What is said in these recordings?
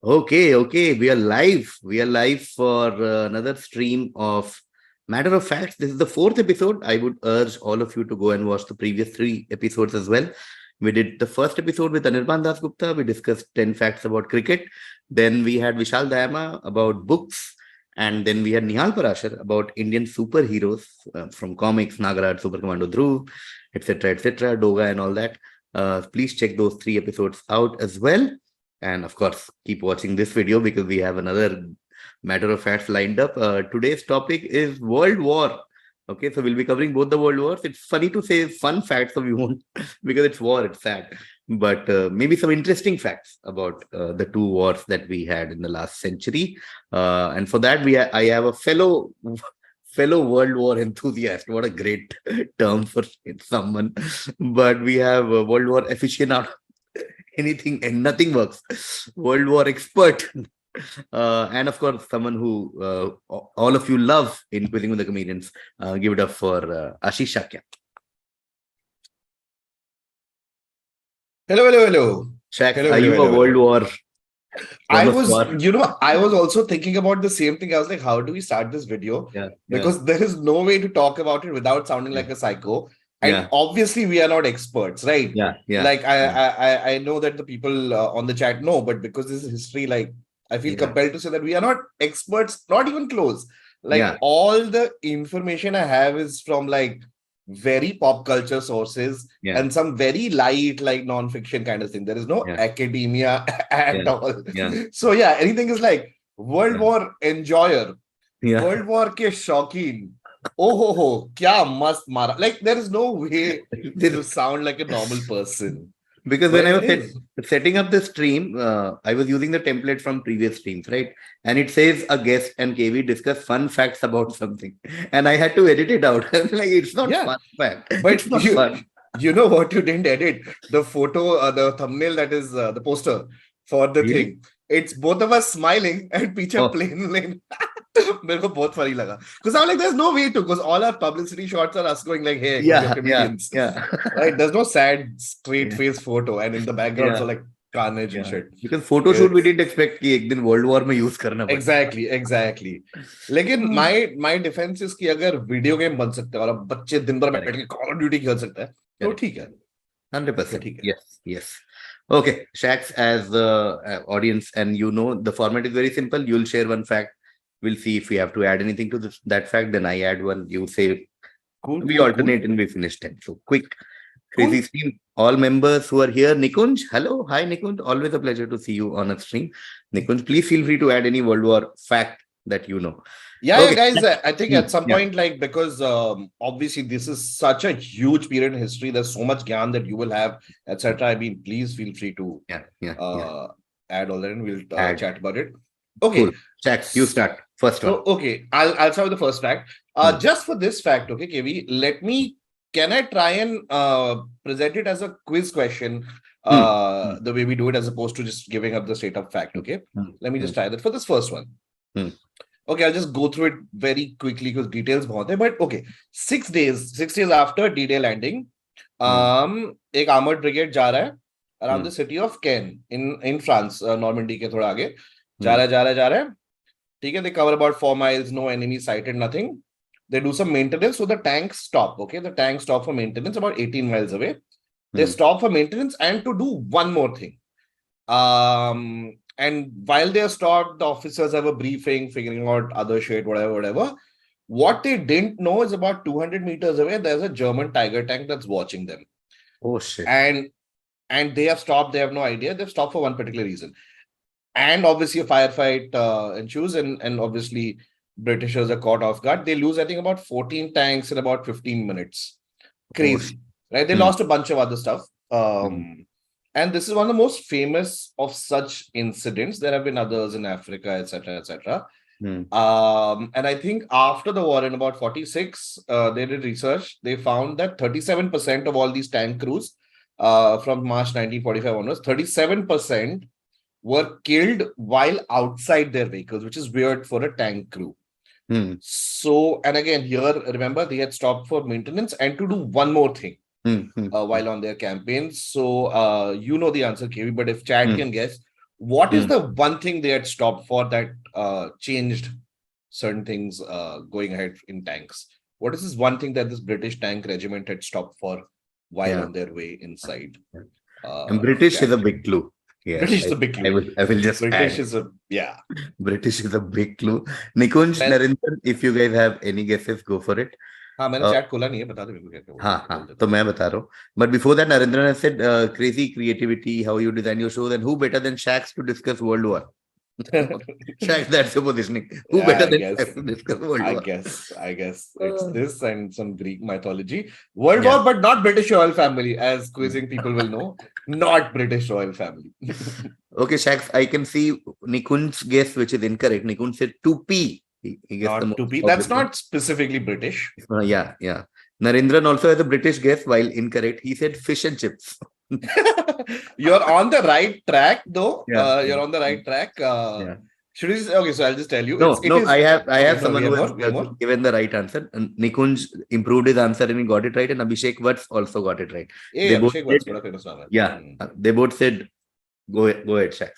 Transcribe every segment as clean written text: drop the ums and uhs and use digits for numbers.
Okay. We are live. We are live for another stream of Matter of Facts. This is the fourth episode. I would urge all of you to go and watch the previous three episodes as well. We did the first episode with Anirban Das Gupta. We discussed 10 facts about cricket. Then we had Vishal Dayama about books. And then we had Nihal Parashar about Indian superheroes from comics, Nagaraj, Super Commando Dhruv, etc., Doga, and all that. Please check those three episodes out as well. And of course, keep watching this video because we have another matter of facts lined up. Today's topic is World War. Okay, so we'll be covering both the world wars. It's funny to say fun facts, so we won't because it's war, it's sad. But maybe some interesting facts about the two wars that we had in the last century. And for that, I have a fellow World War enthusiast. What a great term for someone. But we have a World War aficionado. Anything and nothing works. World War expert. And of course, someone who all of you love in Quizzing with the Comedians. Give it up for Ashish Shakya. Hello. Shak, Hello, are you hello, a hello, World hello. War? I War? I was also thinking about the same thing. I was like, how do we start this video? Yeah. Because there is no way to talk about it without sounding like a psycho. And obviously, we are not experts, right? Yeah. Like, I know that the people on the chat know, but because this is history, like, I feel compelled to say that we are not experts, not even close. Like, all the information I have is from like very pop culture sources and some very light, like non-fiction kind of thing. There is no academia at all. So anything is like World War enjoyer, World War ke shaukin. Oh, kya mast mara. Like, there is no way to sound like a normal person. Because when I was setting up the stream, I was using the template from previous streams, right? And it says a guest and KV discuss fun facts about something. And I had to edit it out. Like, it's not fun fact. But it's not fun. You know what you didn't edit? The photo, the thumbnail, that is the poster for the thing. It's both of us smiling and picture plain lane. मेरे को बहुत funny लगा because I'm like, there's no way to, because all our publicity shots are us going like, hey, comedians. Right, there's no sad straight face photo, and in the background so like carnage and shit, because photo shoot we didn't expect कि एक दिन World War में use करना पड़े. Exactly लेकिन my defense is कि अगर video game बन सकते हैं और अब बच्चे दिन भर बैठ के Call of Duty खेल सकते हैं तो ठीक है. 100%. Yes. Okay, Shax, as the audience, and you know the format is very simple. You'll share one fact. We'll see if we have to add anything to that fact. Then I add one. You say, we alternate and we finish 10. So quick, crazy stream. All members who are here, Nikunj, hello. Hi, Nikunj. Always a pleasure to see you on a stream. Nikunj, please feel free to add any World War fact that you know. Yeah, guys, I think at some point, like, because obviously this is such a huge period in history, there's so much gyan that you will have, etc. I mean, please feel free to add all that and we'll chat about it. Okay. Cool. Jack, you start. First one. Okay, I'll start with the first fact. Just for this fact, okay, KV, can I try and present it as a quiz question the way we do it, as opposed to just giving up the straight up fact, okay? Let me just try that for this first one. Okay, I'll just go through it very quickly because details bahut hai, but okay. 6 days after D-Day landing, एक armored brigade जा रहा है around the city of Caen in France, Normandy के थोड़ा आगे. जा रहा है. ठीक है, they cover about 4 miles, no enemy sighted, nothing. They do some maintenance, so the tanks stop. Okay, the tanks stop for maintenance about 18 miles away. They stop for maintenance and to do one more thing. And while they are stopped, the officers have a briefing, figuring out other shit, whatever. What they didn't know is about 200 meters away, there's a German Tiger tank that's watching them. Oh shit! And they have stopped. They have no idea. They've stopped for one particular reason. And obviously a firefight ensues, and obviously Britishers are caught off guard. They lose, I think, about 14 tanks in about 15 minutes. Crazy, right? They lost a bunch of other stuff. And this is one of the most famous of such incidents. There have been others in Africa, etc. And I think after the war in about 46, they did research. They found that 37% of all these tank crews from March 1945 onwards, 37% were killed while outside their vehicles, which is weird for a tank crew. So, and again, here, remember, they had stopped for maintenance and to do one more thing while on their campaigns. So, you know the answer, KV, but if chat can guess, What is the one thing they had stopped for that changed certain things going ahead in tanks? What is this one thing that this British tank regiment had stopped for while on their way inside? And British is a Afghanistan? big clue. Here, British is a big clue. I will just British add. is a British is a big clue. Nikunj, Well, Narendran, if you guys have any guesses, go for it. हाँ मैंने chat खोला नहीं है बता दे मेरे को क्या क्या बोल हाँ बोल हाँ देता तो मैं बता रहा हूँ. But before that, Narendran has said crazy creativity, how you design your shows, and who better than Shacks to discuss World War? हूँ. Shacks, that's your positioning. Who Yeah, better I than guess. Shacks to discuss World War? I guess it's this and some Greek mythology. World Yeah. War, but not British royal family, as quizzing people will know. Not British royal family. Okay, Shacks, I can see Nikunj's guess, which is incorrect. Nikunj said 2P. He guessed the Not to most be. That's obvious one. not specifically British. Yeah. Narendran also has a British guess, while incorrect. He said fish and chips. You're on the right track, though. Yeah. You're on the right track. Yeah. Should we? Okay, so I'll just tell you. No, It is. I have Okay, someone we who have has more. given the right answer. And Nikunj improved his answer and he got it right. And Abhishek Vats also got it right. Yeah, They both Abhishek Vats, said- बड़ा famous नाम है. Yeah, they both said, go ahead, Shaq.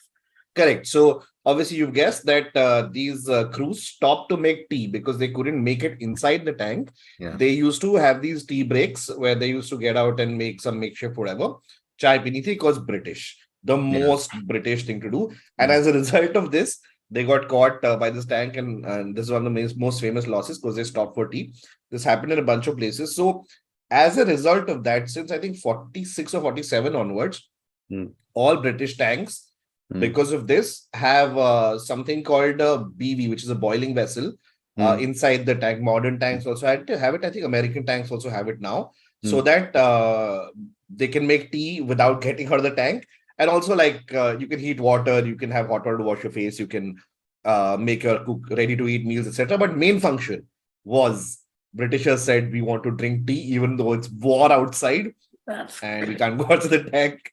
Correct. So obviously you've guessed that these crews stopped to make tea because they couldn't make it inside the tank. Yeah. They used to have these tea breaks where they used to get out and make some makeshift whatever. Chai pini thi was British, the most British thing to do. And as a result of this, they got caught by this tank, and this is one of the most famous losses because they stopped for tea. This happened in a bunch of places. So as a result of that, since I think 46 or 47 onwards, all British tanks, because of this, have something called a BV, which is a boiling vessel inside the tank. Modern tanks also had to have it. I think American tanks also have it now, so that they can make tea without getting out of the tank. And also, like you can heat water, you can have hot water to wash your face, you can make your cook ready to eat meals, etc. But main function was Britishers said we want to drink tea even though it's war outside and we can't go out to the tank.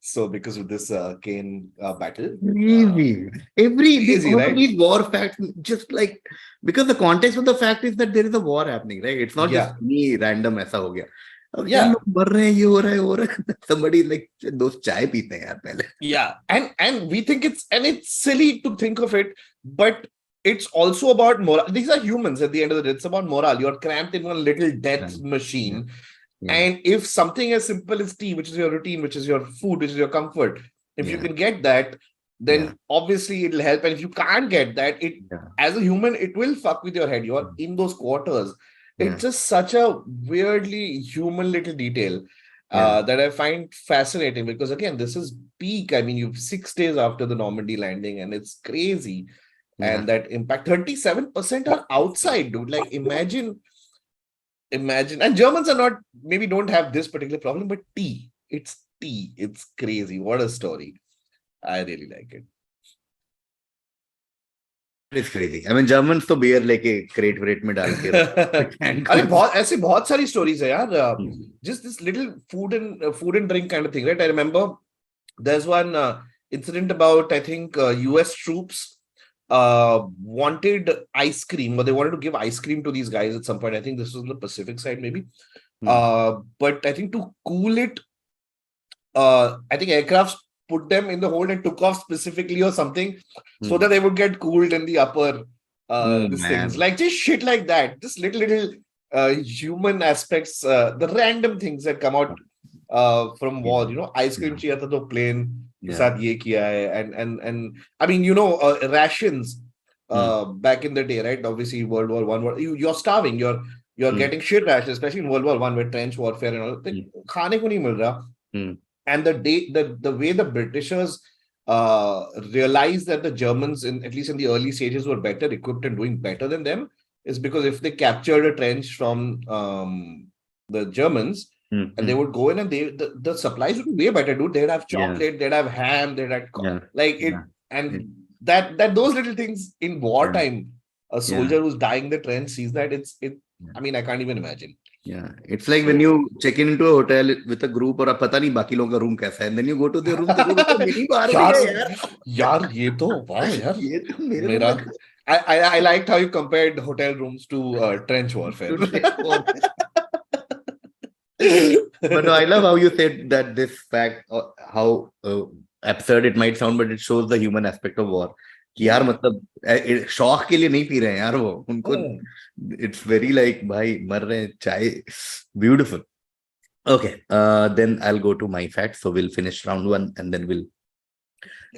So because of this Kane battle, Crazy. Crazy, All right? these war facts, just like, because the context of the fact is that there is a war happening, right? It's not just me random ऐसा हो गया. अब ये लोग मर रहे हैं, ये हो रहा है. Somebody like those चाय पीते हैं यार पहले. Yeah, and we think it's silly to think of it, but it's also about moral. These are humans at the end of the day. It's about moral. You're cramped in one little death machine. And if something as simple as tea, which is your routine, which is your food, which is your comfort, if you can get that, then obviously it'll help. And if you can't get that, as a human, it will fuck with your head. You're in those quarters. It's just such a weirdly human little detail that I find fascinating because, again, this is peak. I mean, you've 6 days after the Normandy landing and it's crazy. And that impact, 37% are outside, dude. Like, imagine. And Germans are not, maybe don't have this particular problem, but tea. It's tea. It's crazy. What a story. I really like it. It's crazy. I mean, Germans तो beer लेके crate में डाल के. अरे ऐसे बहुत सारी stories है यार. Just this little food and drink kind of thing, right? I remember there's one incident about, I think, US troops wanted ice cream, or they wanted to give ice cream to these guys at some point. I think this was on the Pacific side, maybe. But I think to cool it, I think aircrafts put them in the hold and took off specifically or something so that they would get cooled in the upper these things. Like just shit like that. Just little human aspects, the random things that come out from war. You know, ice cream चाहिए था तो plane के साथ ये किया है. And I mean, you know, rations back in the day, right? Obviously, World War I, you're starving. You're getting shit rations, especially in World War I with trench warfare and all. खाने को नहीं मिल रहा. And the way the Britishers realized that the Germans, at least in the early stages, were better equipped and doing better than them is because if they captured a trench from the Germans, and they would go in and the supplies would be way better, dude. They'd have chocolate, they'd have ham, they'd have and that those little things in wartime, a soldier who's dying the trench sees that I mean, I can't even imagine. Yeah, it's like when you check into a hotel with a group और आप पता नहीं बाकी लोगों का room कैसा है, and then you go to the room तो मिनी बार यार ये तो वाह यार ये तो मेरा I liked how you compared hotel rooms to trench warfare. But no, I love how you said that this fact, how absurd it might sound, but it shows the human aspect of war. कि यार मतलब शौक के लिए नहीं P रहे हैं यार वो उनको it's very like भाई मर रहे हैं चाय beautiful. Okay, then I'll go to my facts. So we'll finish round 1 and then we'll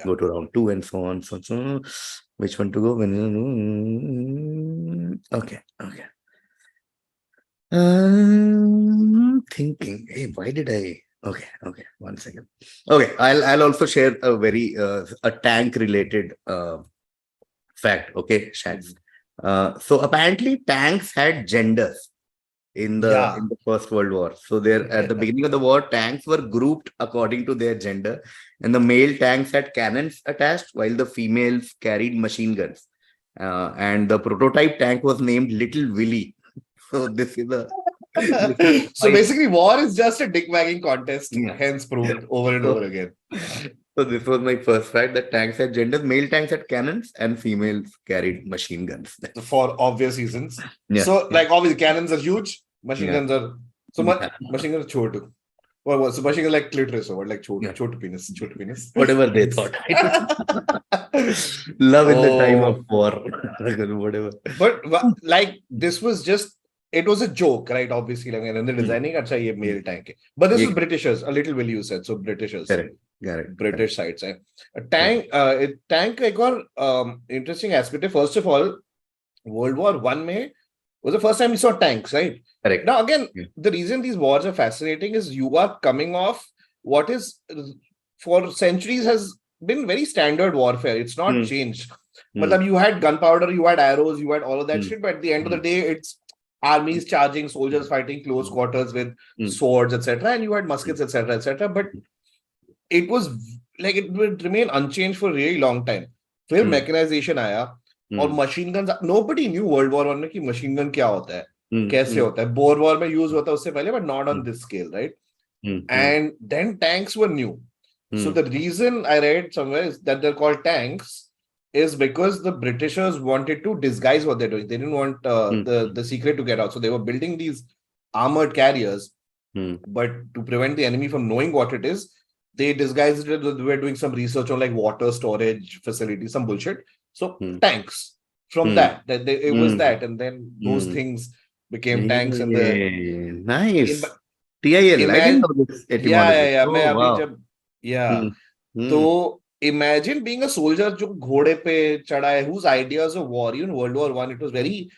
go to round 2 and so on. So which one to go? Okay. Thinking. Hey, why did I? Okay. 1 second. Okay, I'll also share a very a tank related fact. Okay, Shaz. So apparently tanks had genders in the First World War. So there at the beginning of the war, tanks were grouped according to their gender, and the male tanks had cannons attached, while the females carried machine guns. And the prototype tank was named Little Willie. So this is a so basically, war is just a dick wagging contest, hence proved over and over again. So this was my first fact, that tanks had genders. Male tanks had cannons and females carried machine guns. For obvious reasons. So like obviously cannons are huge, machine guns are machine guns are short. So machine guns like clitoris or like short penis. Whatever they thought. Love in the time of war. Whatever. But like this was just, it was a joke, right? Obviously, like, and the designing acha ye male tank hai. But this is Britishers, a little will you said. So Britishers. Correct. British sides. A tank, tank ek aur interesting aspect hai. First of all, World War I was the first time we saw tanks, right? Correct. Now again, the reason these wars are fascinating is you are coming off what is for centuries has been very standard warfare. It's not changed. But you had gunpowder, you had arrows, you had all of that shit. But at the end of the day, it's armies charging, soldiers fighting close quarters with swords, etc. And you had muskets, etc. But it was like it would remain unchanged for a really long time. Then mechanization आया और machine guns. Nobody knew World War I में कि machine gun क्या होता है, कैसे होता है. Boer War में use होता उससे पहले, but not on this scale, right? And then tanks were new. So the reason I read somewhere is that they're called tanks is because the Britishers wanted to disguise what they're doing. They didn't want the secret to get out. So they were building these armored carriers, but to prevent the enemy from knowing what it is, they disguised it. They were doing some research on like water storage facilities, some bullshit. So tanks from that, it was that. And then those things became tanks. And the nice. TIL. I didn't know this etymology. So imagine being a soldier जो घोड़े पे चढ़ा है, whose ideas of war, you know, World War I, it was very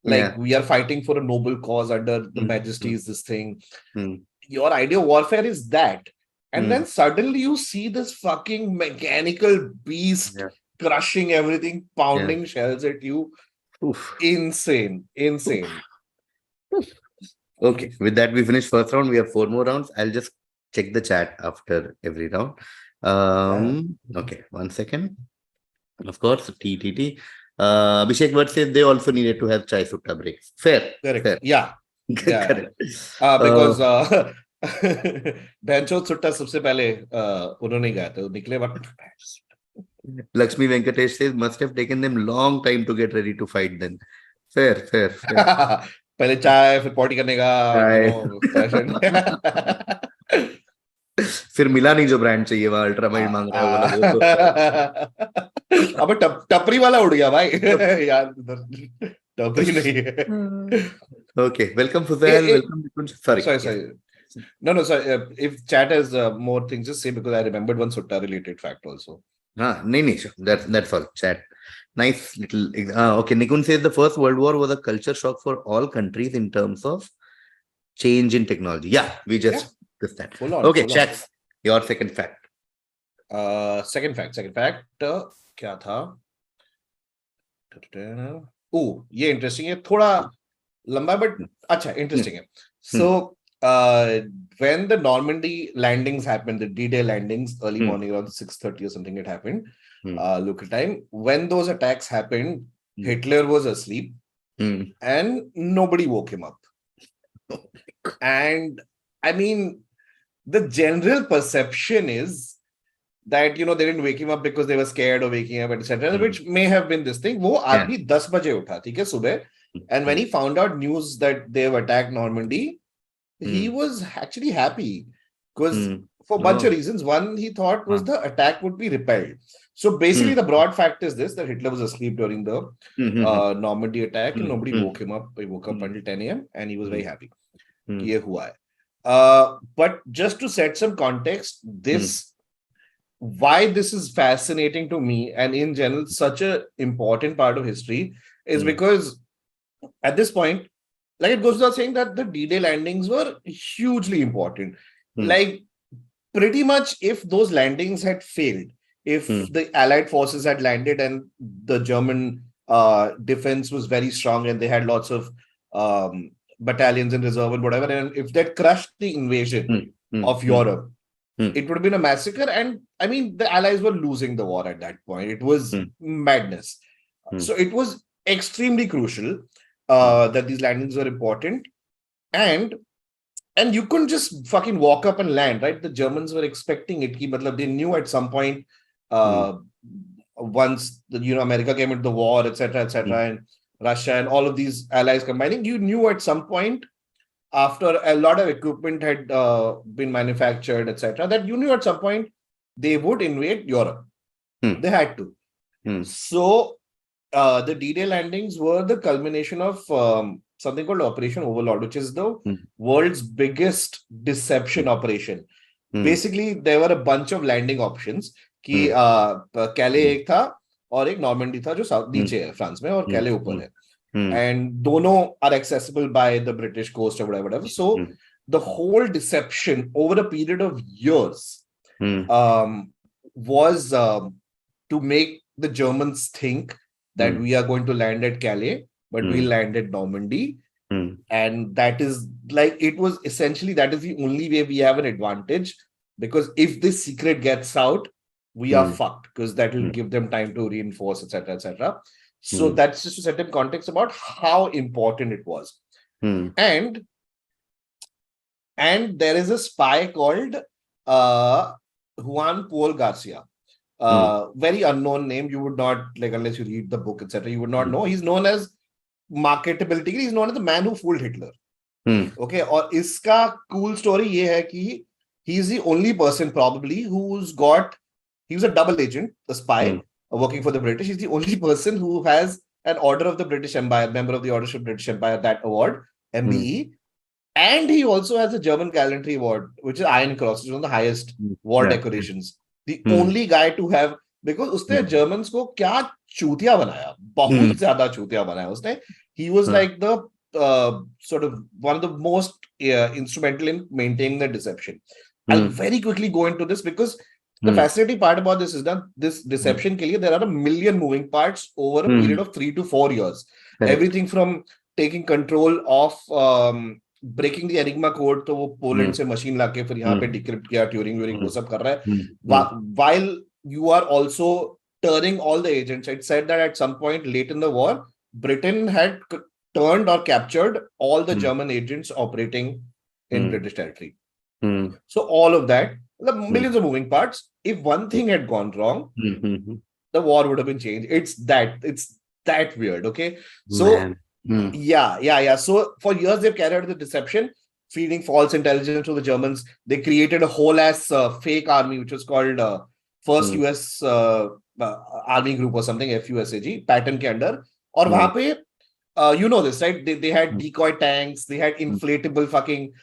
like we are fighting for a noble cause under the majesties, this thing. Your idea of warfare is that. And then suddenly you see this fucking mechanical beast crushing everything, pounding shells at you. Insane. Okay, with that we finish first round. We have 4 more rounds. I'll just check the chat after every round. Okay, 1 second. Of course, TTT. Abhishek Bhatt says they also needed to have chai sutta breaks. Fair. Correct. Yeah. Correct. Because Bencho sutta सबसे पहले उन्होंने गाया था, निकले वक्त. Lakshmi Venkatesh says must have taken them long time to get ready to fight then. Fair. पहले चाय, फिर पार्टी करने का. फिर मिला नहीं जो ब्रांड चाहिए, वहां अल्ट्रा माइल्ड मांग रहा है वो. अब टपरी वाला उड़ गया भाई यार, टपरी नहीं है. Okay, welcome Fuzail, welcome. Sorry. No, sorry. If chat has more things, just say, because I remembered one sutta related fact also. No, sure. That's all. Chat. Nice little. Okay, Nikun says the First World War was a culture shock for all countries in terms of change in technology. Yeah, we just this that. Okay, chats. Your second fact. Second fact. क्या था? ये interesting है. थोड़ा लंबा but अच्छा interesting है. So when the Normandy landings happened, the D-Day landings, early morning around 6:30 or something, it happened. Local time. When those attacks happened, Hitler was asleep, and nobody woke him up. And I mean, the general perception is that, you know, they didn't wake him up because they were scared of waking up, etc., which may have been this thing. वो आदमी 10 बजे उठा, ठीक है, सुबह. And when he found out news that they've attacked Normandy, he was actually happy, because for a bunch of reasons. One, he thought was the attack would be repelled. So basically, the broad fact is this: that Hitler was asleep during the Normandy attack, and nobody woke him up. He woke up until 10 a.m. and he was very happy. कि ये हुआ है. But just to set some context, why this is fascinating to me, and in general, such an important part of history, is because at this point, like it goes without saying that the D-Day landings were hugely important. Like pretty much if those landings had failed, if the Allied forces had landed and the German defense was very strong and they had lots of battalions in reserve and whatever, and if they'd crushed the invasion of Europe, it would have been a massacre. And I mean, the Allies were losing the war at that point. It was madness. So it was extremely crucial that these landings were important. And you couldn't just fucking walk up and land, right? The Germans were expecting it. They knew at some point, once America came into the war, etc., and Russia and all of these allies combining, you knew at some point, after a lot of equipment had been manufactured, etc., that you knew at some point they would invade Europe. They had to. So the D-Day landings were the culmination of something called Operation Overlord, which is the world's biggest deception operation. Basically, there were a bunch of landing options. कि कैले एक था और एक Normandy था जो south नीचे है फ्रांस में और कैले ऊपर है. And दोनों are accessible by the British coast or whatever. So the whole deception over a period of years was to make the Germans think that we are going to land at Calais, but we land at Normandy. And that is like, it was essentially, that is the only way we have an advantage, because if this secret gets out, we are fucked, because that will give them time to reinforce, etc., etc. So that's just to set in context about how important it was. And there is a spy called Juan Paul Garcia. Very unknown name. You would not, like, unless you read the book, etc., you would not know. He's known as marketability. He's known as the man who fooled Hitler. Okay. और इसका cool story ये है कि he's the only person probably he was a double agent, a spy, working for the British. He's the only person who has an Order of the British Empire, member of the Order of the British Empire, that award, MBE. And he also has a German Gallantry Award, which is Iron Cross, which is one of the highest war decorations. The only guy to have, because उसने Germans को क्या चूतिया बनाया, बहुत ज़्यादा चूतिया बनाया उसने. He was like the sort of one of the most instrumental in maintaining the deception. I'll very quickly go into this because the fascinating part about this is that this deception के लिए there are a million moving parts over a period of 3 to 4 years. Everything from taking control of breaking the Enigma code, तो वो Poland से machine लाके फिर यहाँ पे decrypt किया, ट्यूरिंग वो सब कर रहा है. While you are also turning all the agents. It said that at some point late in the war, Britain had turned or captured all the German agents operating in British territory. So all of that, the millions of moving parts. If one thing had gone wrong, the war would have been changed. It's that weird. Okay. So yeah. So for years they've carried out the deception, feeding false intelligence to the Germans. They created a whole ass fake army, which was called First US Army Group or something, FUSAG, pattern के अंदर. और वहाँ पे, you know this, right? They had decoy tanks, they had inflatable fucking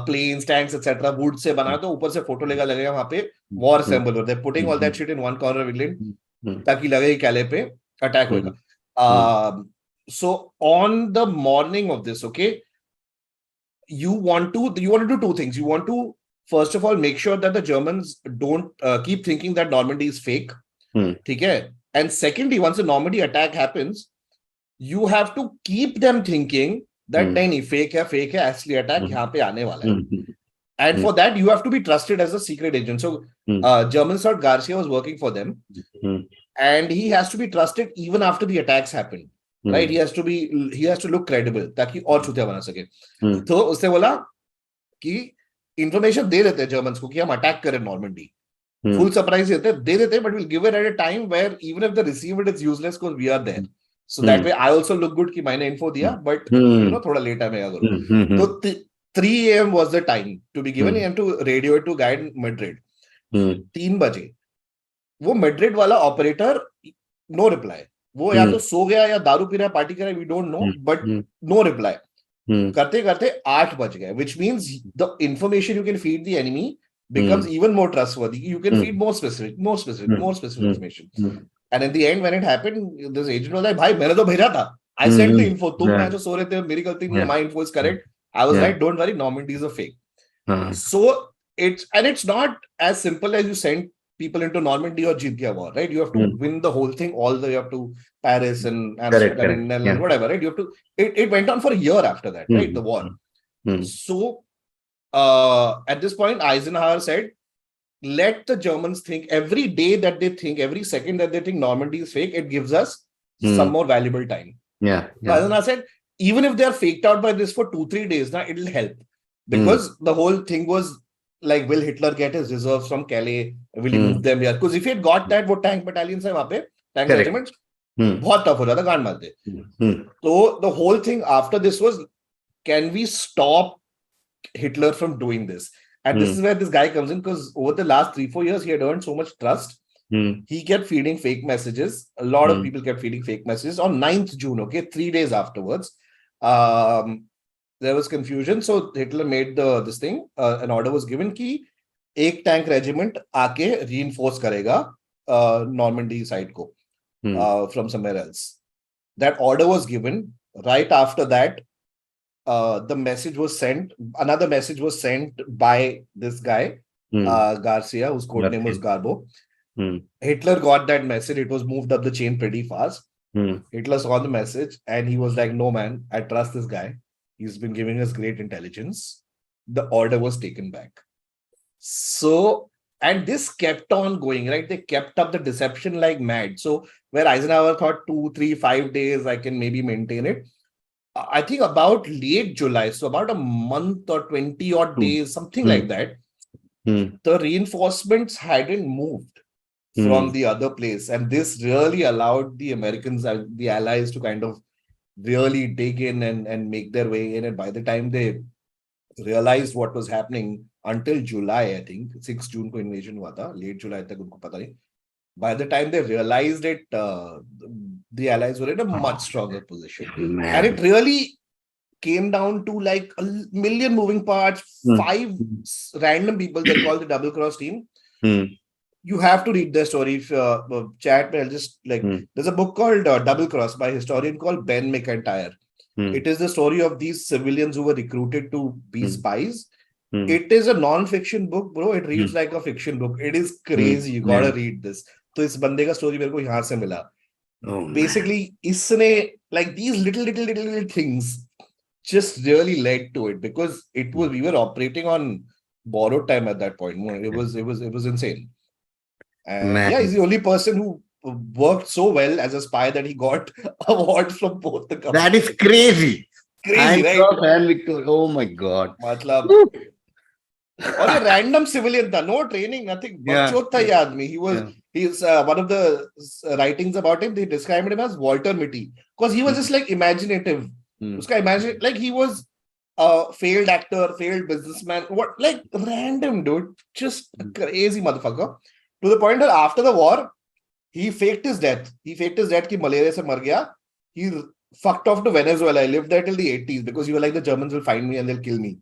planes, tanks, etc. Wood से बना तो ऊपर से फोटो लगेगा वहाँ पे war symbol. They're putting all that shit in one corner of England ताकि लगे कैले पे attack होगा. So on the morning of this, okay, you want to do two things. You want to first of all make sure that the Germans don't keep thinking that Normandy is fake. ठीक है? And secondly, once the Normandy attack happens, you have to keep them thinking that नहीं fake है, असली attack यहाँ पे आने वाला है. And for that, you have to be trusted as a secret agent. So Germans thought Garcia was working for them, and he has to be trusted even after the attacks happen. Right? He has to look credible ताकि और छुतिया बना सके. तो उसने बोला कि information दे देते हैं Germans को कि हम attack करें Normandy. Full surprise दे देते, but we'll give it at a time where even if they receive it, it's useless because we are there. So that way I also look good कि मैंने info दिया, but you know थोड़ा late आएगा करो. तो 3 a.m. was the time to be given and to radio it to guy in Madrid. 3 बजे वो Madrid वाला ऑपरेटर नो रिप्लाई, वो या तो सो गया या दारू पी रहा है, पार्टी कर रहा है, we don't know, but no reply. करते करते 8 बज गए, which means the information you can feed the enemy becomes even more trustworthy. You can feed more specific information. And in the end, when it happened, this agent was like, भाई मैंने तो भेजा था, I sent the info, तुम मैं जो सो रहे थे, मेरी गलती नहीं है, my info is correct. I was right, don't worry, Normandy is a fake. So it's not as simple as you send people into Normandy or jeet gaya war, right? You have to win the whole thing all the way up to Paris and Amsterdam and whatever, right? You have to. It went on for a year after that, right? The war. So at this point, Eisenhower said, "Let the Germans think every day that they think, every second that they think Normandy is fake, it gives us some more valuable time." So Eisenhower said, even if they are faked out by this for 2-3 days, now it'll help, because the whole thing was like, will Hitler get his reserves from Calais? Will he move them here? Because if he had got that, वो tank battalions है वहाँ पे, tank regiments, बहुत tough हो जाता, गांड मारते. So the whole thing after this was, can we stop Hitler from doing this? And this is where this guy comes in, because over the last 3-4 years, he had earned so much trust. He kept feeding fake messages. A lot of people kept feeding fake messages. On 9th June, okay, 3 days afterwards, there was confusion. So Hitler made this thing. An order was given कि एक tank regiment आके reinforce करेगा Normandy side को from somewhere else. That order was given. Right after that, the message was sent. Another message was sent by this guy, Garcia, whose code name was Garbo. Hitler got that message. It was moved up the chain pretty fast. Hitler saw the message and he was like, no man, I trust this guy. He's been giving us great intelligence. The order was taken back. So, and this kept on going, right? They kept up the deception like mad. So where Eisenhower thought 2, 3, 5 days, I can maybe maintain it. I think about late July, so about a month or 20 odd days, something like that, the reinforcements hadn't moved from the other place. And this really allowed the Americans, the Allies, to kind of really dig in and make their way in. And by the time they realized what was happening, until July, I think 6 June ko invasion hua tha, late July tak unko pata nahi. By the time they realized it, the Allies were in a much stronger position. And it really came down to like a million moving parts, 5 random people they call the double cross team. You have to read their story. If chat, I'll just like, there's a book called Double Cross by a historian called Ben McIntyre. It is the story of these civilians who were recruited to be spies. It is a non-fiction book, bro. It reads like a fiction book. It is crazy. You gotta read this. So this bande ka story मेरे को यहाँ से मिला. Basically, इसने like these little things just really led to it, because it was, we were operating on borrowed time at that point. It was insane. And yeah, he's the only person who worked so well as a spy that he got awards from both the companies. That is crazy. Crazy, right? Fan Victor. Oh my God. मतलब और ये random civilian था, no training, nothing. बकचोद था ये आदमी. He's one of the writings about him, they described him as Walter Mitty, because he was just like imaginative. उसका imagine, like he was a failed actor, failed businessman, what, like random dude, just a crazy motherfucker. To the point that after the war, he faked his death. He faked his death कि malaria से मर गया. He fucked off to Venezuela. I lived there till the 80s because you were like, the Germans will find me and they'll kill me.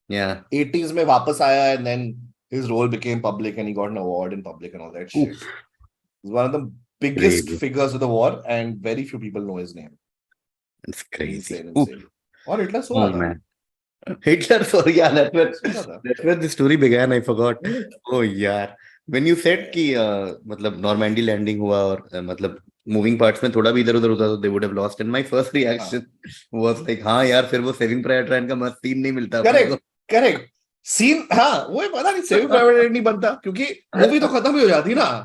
Yeah. 80s में वापस आया, and then his role became public and he got an award in public and all that shit. He's one of the biggest figures of the war, and very few people know his name. It's crazy. Insane. Or Hitler so man. Hitler, sorry, yeah, that's where the story began. I forgot. Oh, yeah. When you said कि मतलब Normandy landing हुआ और मतलब moving parts में थोड़ा भी इधर उधर होता तो they would have lost, and my first reaction was like, हाँ यार, फिर वो Saving Private Ryan का मस्त सीन नहीं मिलता. Correct. सीन, हाँ, वो पता नहीं Saving Private Ryan नहीं बनता क्योंकि मूवी तो खत्म ही हो जाती ना.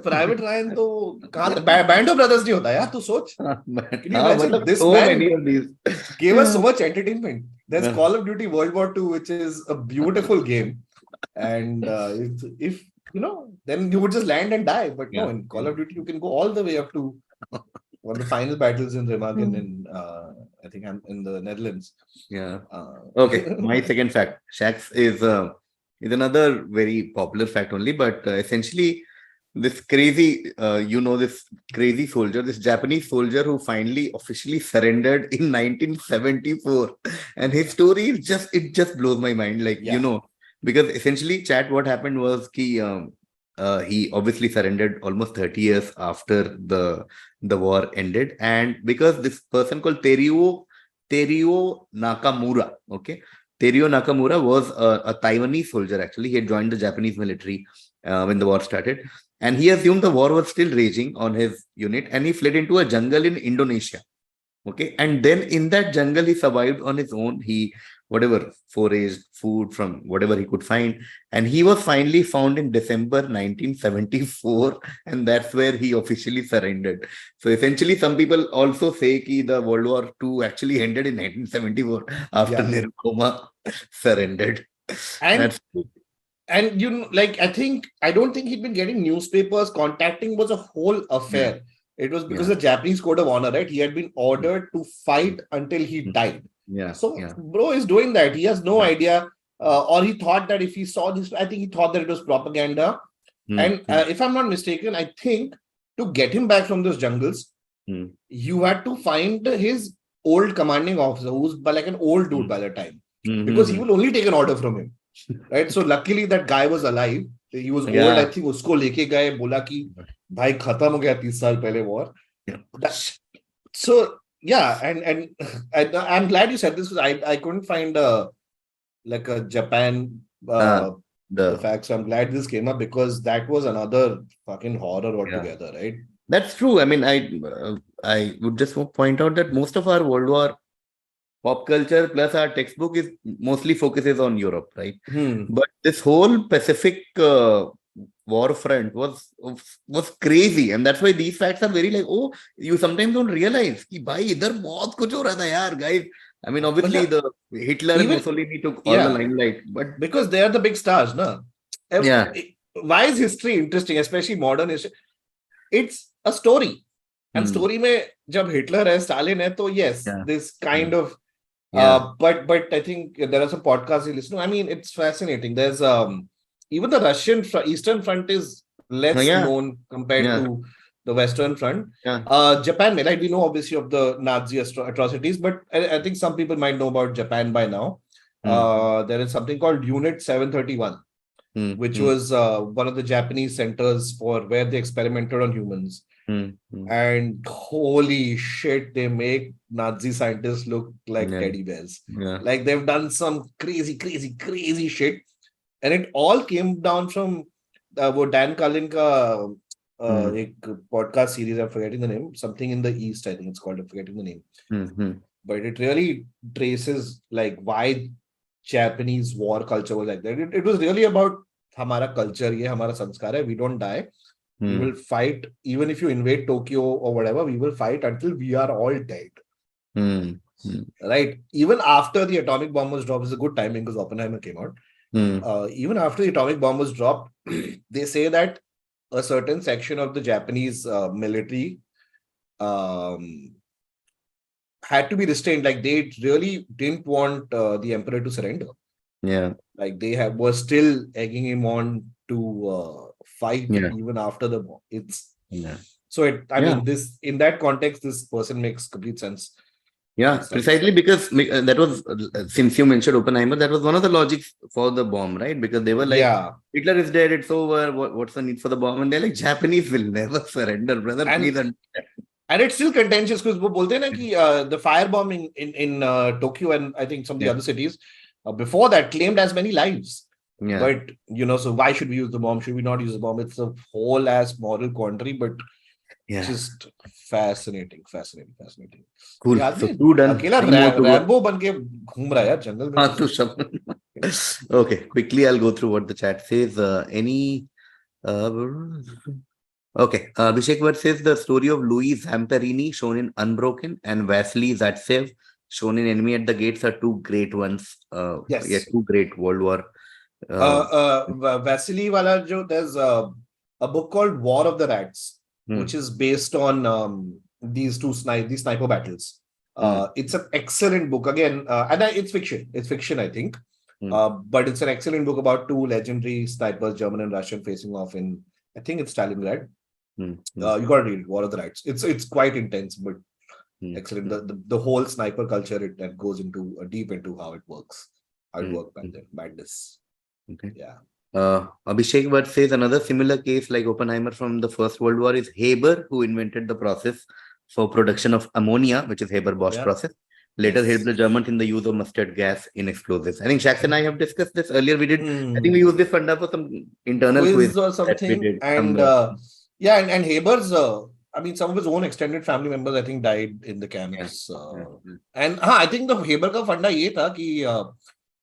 प्राइवेट रायन तो कहाँ, बैंड ऑफ ब्रदर्स नहीं होता यार, तू सोच. मतलब this so man many of these gave us so much entertainment. There's Call of Duty World War II, which is a beautiful game. And if you know, then you would just land and die. But no, in Call of Duty, you can go all the way up to one of the final battles in Remagen in I think I'm in the Netherlands. Yeah. Okay. My second fact. Shax is another very popular fact only, but essentially this crazy, this crazy soldier, this Japanese soldier who finally officially surrendered in 1974, and his story is just blows my mind. Like Yeah. because essentially, chat, what happened was he obviously surrendered almost 30 years after the war ended, and because this person called Teruo Nakamura, okay, Teruo Nakamura was a Taiwanese soldier. Actually, he had joined the Japanese military when the war started, and he assumed the war was still raging on his unit, and he fled into a jungle in Indonesia. Okay, and then in that jungle, he survived on his own. He whatever foraged food from whatever he could find, and he was finally found in December 1974, and that's where he officially surrendered. So essentially, some people also say that the World War II actually ended in 1974 after Yeah. Nirukoma surrendered. And That's I don't think he'd been getting newspapers. Contacting was a whole affair. yeah, It was because yeah, the Japanese code of honor, right? He had been ordered to fight until he died. yeah, So, yeah. bro is doing that. He has no Yeah. idea, or he thought that if he saw this, I think he thought that it was propaganda. And if I'm not mistaken, I think to get him back from those jungles, you had to find his old commanding officer, who's like an old dude by the time, because he will only take an order from him, right? So luckily that guy was alive. He was old. I Yeah. think उसको लेके गए बोला कि भाई खत्म हो गया 30 साल पहले war. So yeah, and I'm glad you said this because I couldn't find like a Japan the facts. So I'm glad this came up because that was another fucking horror altogether, right? That's true. I mean, I would just point out that most of our World War pop culture plus our textbook is mostly focuses on Europe, right? But this whole Pacific war front was crazy, and that's why these facts are very like, oh, you sometimes don't realize कि भाई इधर बहुत कुछ हो रहा था यार, guys. I mean, obviously the Hitler and Mussolini took all the limelight, but because they are the big stars, no? Yeah. Why is history interesting, especially modern history? It's a story. And story में जब Hitler है, Stalin है, तो yes, this kind of but I think there are some podcasts you listen to. I mean, it's fascinating. There's even the Russian Eastern Front is less known compared to the Western Front. Japan, like we know obviously of the Nazi atrocities, but I think some people might know about Japan by now. There is something called Unit 731, which was one of the Japanese centers for where they experimented on humans. And holy shit, they make Nazi scientists look like teddy bears. Like they've done some crazy shit. And it all came down from Dan Carlin ka ek podcast series, I'm forgetting the name, something in the East, I think it's called, I'm forgetting the name. But it really traces like why Japanese war culture was like that. It was really about hamara culture, ye hamara sanskar hai, we don't die. We will fight, even if you invade Tokyo or whatever, we will fight until we are all dead. Right? Even after the atomic bomb was dropped, it's a good timing because Oppenheimer came out. Even after the atomic bomb was dropped, they say that a certain section of the Japanese military had to be restrained. Like they really didn't want the emperor to surrender. Like they were still egging him on to fight even after the bomb. So I mean, this in that context, this person makes complete sense. Precisely because that was, since you mentioned Oppenheimer, that was one of the logics for the bomb, right? Because they were like, Hitler is dead, it's over, what's the need for the bomb? And they're like, Japanese will never surrender, brother. And it's still contentious because the firebombing in Tokyo and I think some of the other cities before that claimed as many lives. But, so why should we use the bomb? Should we not use the bomb? It's a whole ass moral quandary, but just fascinating. Cool. So two done. Rambo ban ke ghum raha hai jungle mein. Okay, quickly I'll go through what the chat says. Okay, Abhishek Bhatt says the story of Louis Zamperini shown in Unbroken and Vasily Zaitsev shown in Enemy at the Gates are two great ones. Two great World War. Vasily wala there's a book called War of the Rats, which is based on these these sniper battles. It's an excellent book again, and it's fiction. It's fiction, I think, but it's an excellent book about two legendary snipers, German and Russian, facing off in, I think it's Stalingrad. You got to read it, War of the Rights. It's quite intense, but excellent. The whole sniper culture that goes into deep into how it works, how it worked back then. Madness. Okay. Yeah. Abhishek Bhatt says another similar case like Oppenheimer from the First World War is Haber, who invented the process for production of ammonia, which is Haber-Bosch process. Later helped the Germans in the use of mustard gas in explosives. I think Shaks and I have discussed this earlier. We did. I think we used this funda for some internal quiz or something. And and Haber's. I mean, some of his own extended family members, I think, died in the camps. And I think the Haber ka funda ye tha ki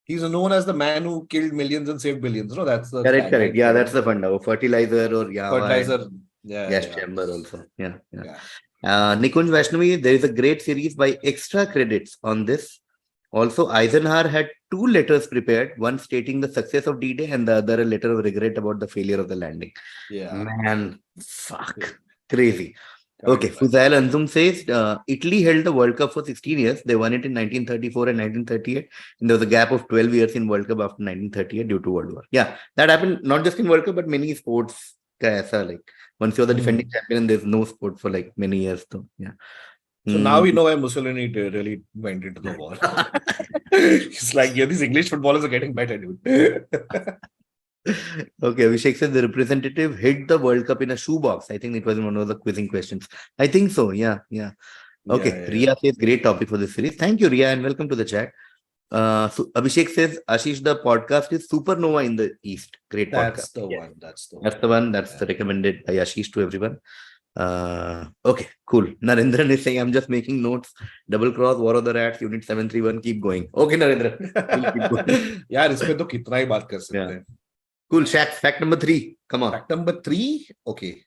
he's known as the man who killed millions and saved billions. No, that's the correct. Yeah, that's the funda. Or fertilizer or fertilizer. Gas chamber also. Nikunj Vaishnavi, there is a great series by Extra Credits on this. Also, Eisenhower had two letters prepared, one stating the success of D-Day and the other a letter of regret about the failure of the landing. Man, fuck. Crazy. Okay, Fuzail Anzum says Italy held the World Cup for 16 years. They won it in 1934 and 1938. And there was a gap of 12 years in World Cup after 1938 due to World War. Yeah, that happened not just in World Cup, but many sports. Like once you're the defending champion, there's no sport for like many years. So now we know why Mussolini really went into the war. It's like, these English footballers are getting better, dude. Okay, Abhishek says the representative hid the World Cup in a shoebox. I think it was one of the quizzing questions. I think so. Yeah. Okay, Ria says great topic for this series. Thank you, Ria, and welcome to the chat. So Abhishek says, Ashish, the podcast is Supernova in the East. Great podcast. That's the one. That's the recommended by Ashish to everyone. Okay, cool. Narendran is saying, I'm just making notes. Double cross, War of the Rats, Unit 731. Keep going. Okay, Narendran. Keep going. यार इसमें तो कितना ही बात कर सकते हैं. Cool. Fact number 3. Come on. Fact number 3. Okay.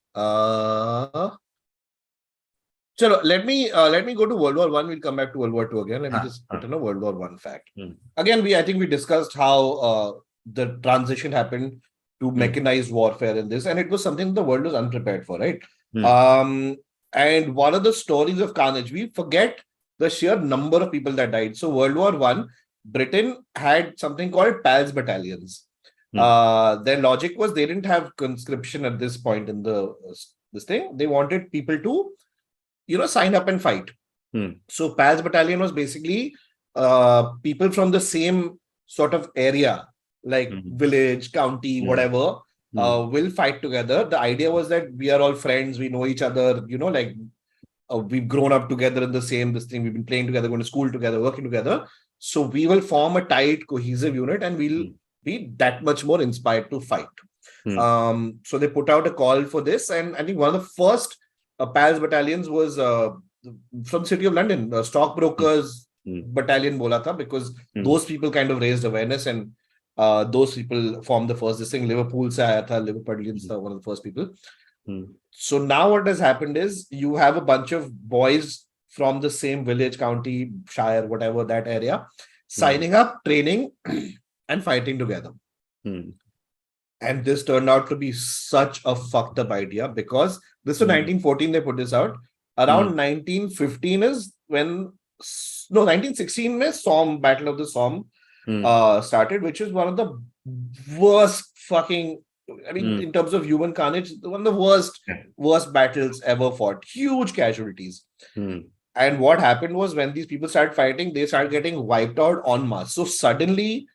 Chalo, let me go to World War One. We'll come back to World War Two again. Let me just put in a World War One fact. Again, I think we discussed how the transition happened to mechanized warfare in this, and it was something the world was unprepared for, right? And one of the stories of carnage, we forget the sheer number of people that died. So World War One, Britain had something called PALS battalions. Their logic was they didn't have conscription at this point in this thing. They wanted people to sign up and fight. So PALS battalion was basically people from the same sort of area, like village, county, whatever, will fight together. The idea was that we are all friends, we know each other, we've grown up together in this thing, we've been playing together, going to school together, working together. So we will form a tight, cohesive unit and we'll be that much more inspired to fight. So they put out a call for this, and I think one of the first PALS battalions was from the city of London, stockbrokers battalion bola tha, because those people kind of raised awareness, and those people formed the first. This thing Liverpool se aaya tha, Liverpudlians tha, one of the first people. So now what has happened is you have a bunch of boys from the same village, county, shire, whatever, that area, signing up, training and fighting together. And this turned out to be such a fucked up idea, because this was 1914 they put this out. Around 1915 is when 1916 is Battle of the Somme started, which is one of the worst fucking, in terms of human carnage, one of the worst battles ever fought. Huge casualties. And what happened was, when these people started fighting, they started getting wiped out en masse. So suddenly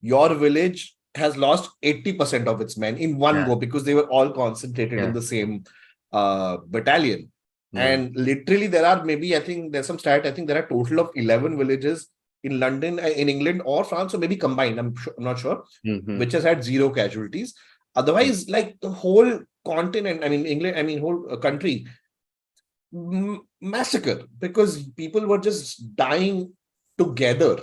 your village has lost 80% of its men in one go, because they were all concentrated in the same battalion. And literally there are I think there's some stat, I think there are a total of 11 villages in London, in England or France, or maybe combined, I'm not sure, which has had 0 casualties. Otherwise, like the whole continent, England, whole country, massacre, because people were just dying together.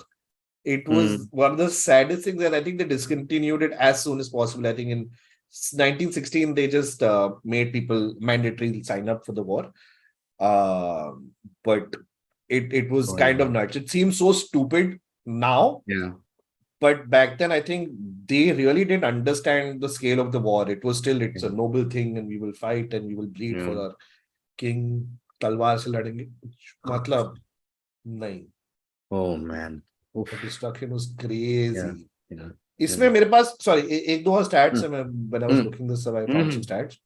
It was one of the saddest things, and I think they discontinued it as soon as possible. I think in 1916, they just made people mandatory sign up for the war. But it was kind of nuts. It seems so stupid now. But back then, I think they really didn't understand the scale of the war. It was still, it's a noble thing, and we will fight and we will bleed for our king, तलवार से लड़ेंगे, मतलब नहीं. Oh man. Oof. The destruction was Yeah. crazy. Yeah. इसमें मेरे पास sorry एक दो stats है. मैं when I was Hmm. looking this up I found some Hmm. stats.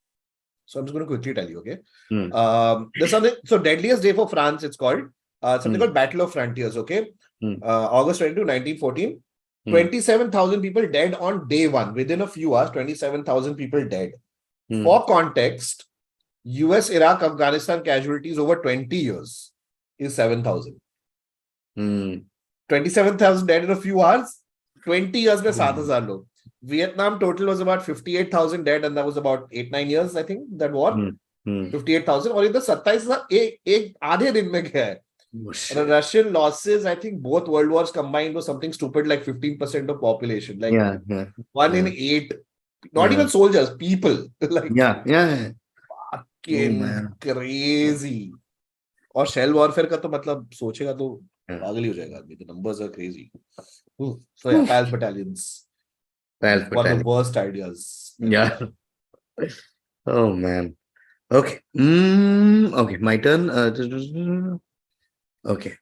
So I'm just going to quickly tell you, okay? Hmm. There's something. So deadliest day for France, it's called something Hmm. called Battle of Frontiers, okay? Hmm. August 22, 1914. Hmm. 27,000 people dead on day one. Within a few hours, 27,000 people dead. Hmm. For context, US, Iraq, Afghanistan casualties over 20 years is 7,000. Hmm. 27,000 dead in a few hours. 20 years में 7,000 लोग. Vietnam total was about 58,000 dead, and that was about 8-9 years, I think, that war. 58,000. और इधर 27,000 एक आधे दिन में गया है. Russian losses, I think both world wars combined was something stupid like 15% of population. Like one in 8, not even soldiers, people. Like fucking crazy. और shell warfare का तो मतलब सोचेगा तो पागल ही हो जाएगा आदमी. The numbers are crazy. So yeah, PALS battalions. One of the worst ideas. Yeah. Oh man. Okay. Okay, my turn. Okay.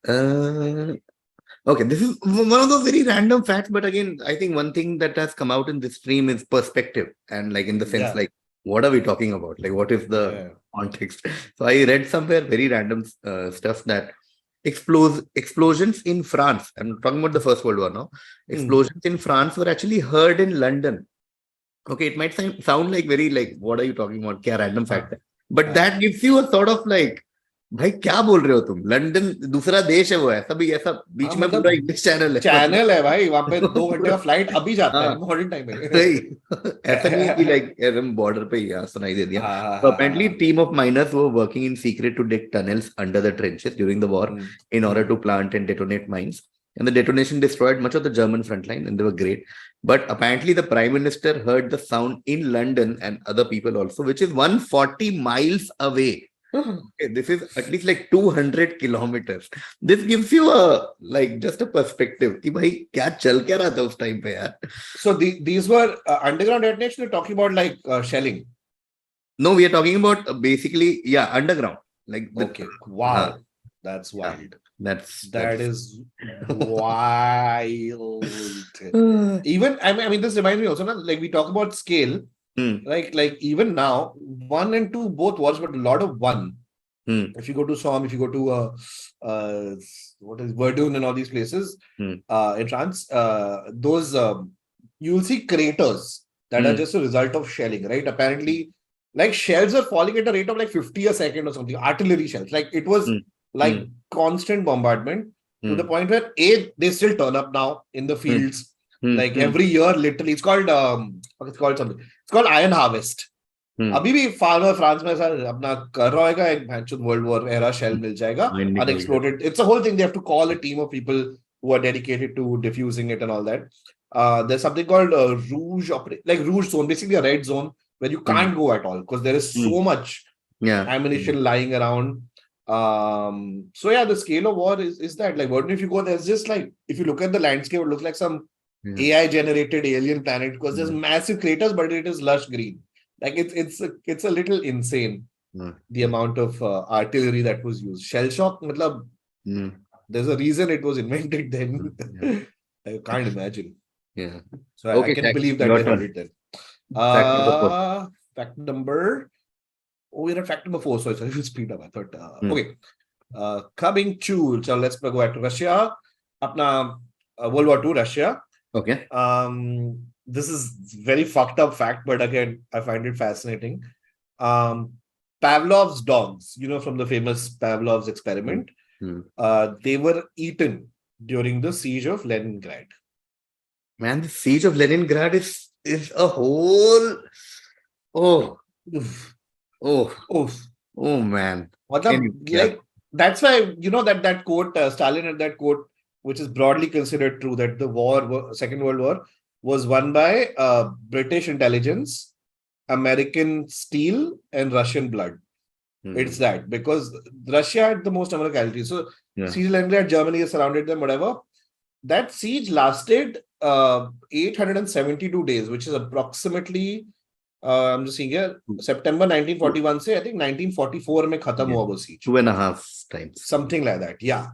Okay, this is one of those very random facts, but again, I think one thing that has come out in this stream is perspective, and like in the sense, like, what are we talking about? Like, what is the context? So I read somewhere very random stuff that explosions in France. I'm talking about the First World War now. Explosions in France were actually heard in London. Okay, it might sound like very like, what are you talking about? Kya random fact hai? But that gives you a sort of like, भाई क्या बोल रहे हो तुम? London दूसरा देश है, वो ऐसा भी ऐसा बीच में पूरा इंग्लिश चैनल है भाई. वहां पे 2 घंटे का फ्लाइट अभी जाता है मॉडर्न टाइम में. ऐसा नहीं है कि लाइक एकदम बॉर्डर पे ही सुनाई दे दिया. So apparently team of miners were working in secret to dig tunnels under the trenches during the war in order to plant and detonate mines. And the detonation destroyed much of the German front line, and they were great. But apparently the prime minister heard the sound in London and other people also, which is 140 miles away. Okay, this is at least like 200 kilometers. This gives you a like just a perspective कि भाई क्या चल क्या रहा था उस time पे यार. So these were underground detonation. You're talking about like shelling. No, we are talking about basically underground. Like okay, wow, that's wild. That is wild. Even I mean this reminds me also, like we talk about scale. Like even now, 1 and 2 both wars, but a lot of 1. If you go to Somme, if you go to what is Verdun and all these places in France, those you'll see craters that are just a result of shelling, right? Apparently, like shells are falling at a rate of like 50 a second or something. Artillery shells, like it was like constant bombardment to the point where they still turn up now in the fields. Like every year, literally, it's called something. It's called iron harvest. अभी भी farmer France में sir अपना कर रहा होगा एक भैंचुद world war era shell मिल जाएगा unexploded. It's a whole thing. They have to call a team of people who are dedicated to diffusing it and all that. There's something called like rouge zone, basically a red zone where you can't go at all because there is so much ammunition lying around. So yeah, the scale of war is that like, what if you go, there's just like, if you look at the landscape, it looks like some AI generated alien planet because there's massive craters, but it is lush green. Like it's a little insane the amount of artillery that was used. Shell shock, matlab, there's a reason it was invented then. I can't imagine. Yeah. So I can believe that they heard it then. Fact number. Oh, we're at fact number 4. So I should speed up. I thought. Okay. Coming to. So let's go back to Russia. Apna World War II, Russia. Okay. This is very fucked up fact, but again, I find it fascinating. Pavlov's dogs, from the famous Pavlov's experiment, they were eaten during the siege of Leningrad. Man, the siege of Leningrad is a whole. Oh man. Like that's why that quote, Stalin had that quote, which is broadly considered true, that the Second World War was won by British intelligence, American steel, and Russian blood. It's that because Russia had the most number of casualties. So siege Leningrad, Germany surrounded them, whatever. That siege lasted 872 days, which is approximately I'm just seeing here, September 1941 से I think 1944 में खत्म हुआ वो siege. 2.5 times. Something like that. Yeah.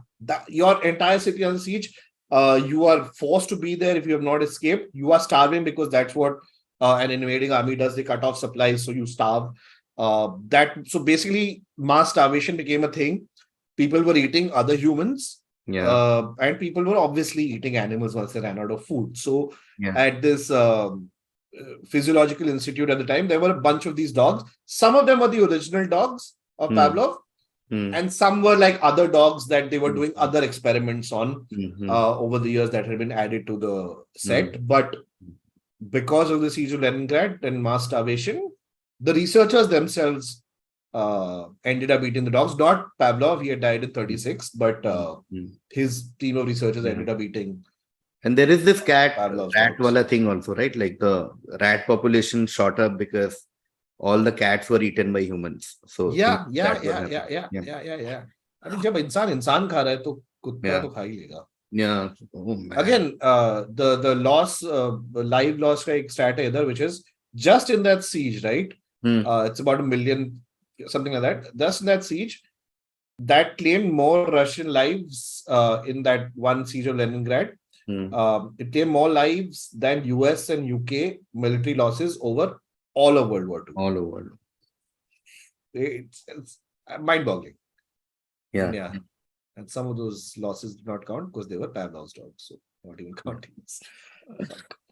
Your entire city on siege. You are forced to be there if you have not escaped. You are starving because that's what an invading army does. They cut off supplies, so you starve. So basically, mass starvation became a thing. People were eating other humans. Yeah. And people were obviously eating animals once they ran out of food. So Yeah. at this physiological institute at the time, there were a bunch of these dogs. Some of them were the original dogs of Pavlov, and some were like other dogs that they were doing other experiments on over the years that had been added to the set. But because of the siege of Leningrad and mass starvation, the researchers themselves ended up eating the dogs. Not Pavlov, he had died in 1936, but his team of researchers ended up eating. And there is this rat Pavlov's wala thing also, right? Like the rat population shot up because all the cats were eaten by humans. So yeah. I mean, जब इंसान खा रहा है तो कुत्ता तो खा ही लेगा. Yeah. Oh, man. Again, the loss, live loss का एक stat है इधर, which is just in that siege, right? It's about 1 million, something like that. Just in that siege, that claimed more Russian lives in that one siege of Leningrad. It claimed more lives than US and UK military losses over all of World War II. All over. It's mind-boggling. Yeah. And some of those losses did not count because they were Pavlov's dogs, so not even counting this.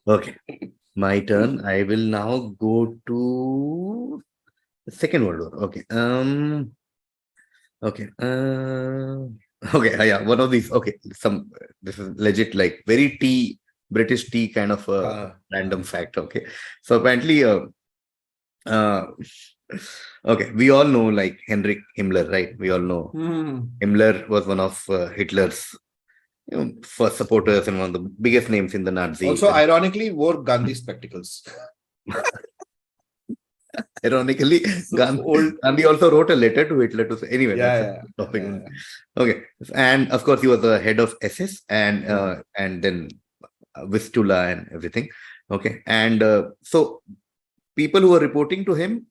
Okay, my turn. I will now go to the Second World War. Okay. Okay. Yeah. One of these. Okay. This is legit, like very British tea kind of random fact. Okay. So apparently, okay, we all know like Heinrich Himmler, right? We all know Himmler was one of Hitler's first supporters and one of the biggest names in the Nazi. Also, ironically, wore Gandhi spectacles. Ironically, Gandhi also wrote a letter to Hitler to say, anyway, that's a topic. Yeah. Okay. And of course, he was the head of SS and then Vistula and everything. Okay. And so people who were reporting to him,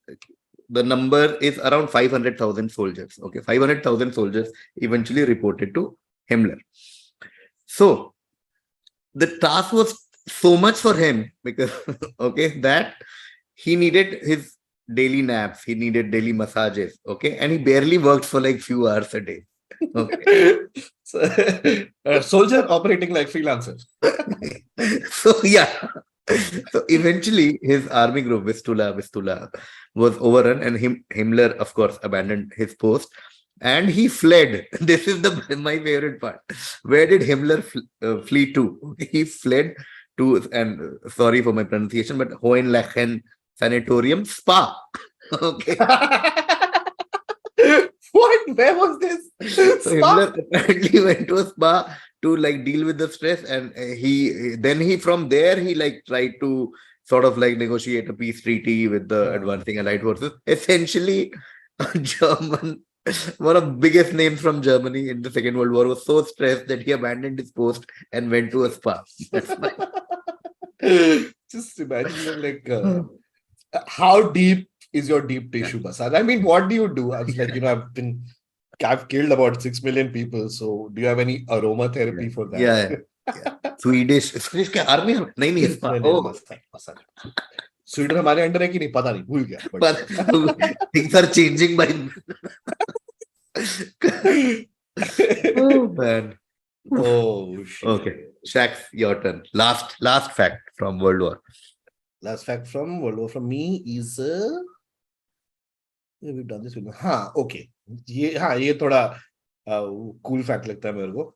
the number is around 500,000 soldiers. Okay. 500,000 soldiers eventually reported to Himmler. So the task was so much for him because, okay, that he needed his daily naps, he needed daily massages, okay, and he barely worked for like few hours a day. Okay. So, soldier operating like freelancer. So yeah. So eventually his army group Vistula was overrun and Himmler of course abandoned his post and he fled. This is my favorite part. Where did Himmler flee to? He fled to, and sorry for my pronunciation, but Hohenlachen Sanatorium Spa. Okay. What? Where was this? So Himmler apparently went to a spa to like deal with the stress, and he from there he like tried to sort of like negotiate a peace treaty with the advancing Allied forces. Essentially, a German, one of the biggest names from Germany in the Second World War, was so stressed that he abandoned his post and went to a spa. Just imagine like how deep is your deep tissue, Basad? I mean, what do you do? I was like, I've killed about 6 million people. So do you have any aromatherapy for that? Yeah. Swedish army? नहीं Sweden हमारे under है कि नहीं पता नहीं भूल गया. Things are changing by. Oh man. Oh shit. Okay, Shaq, your turn. Last fact from World War. Last fact from World War from me is we've done this with okay. ये थोड़ा cool fact लगता है मेरे को.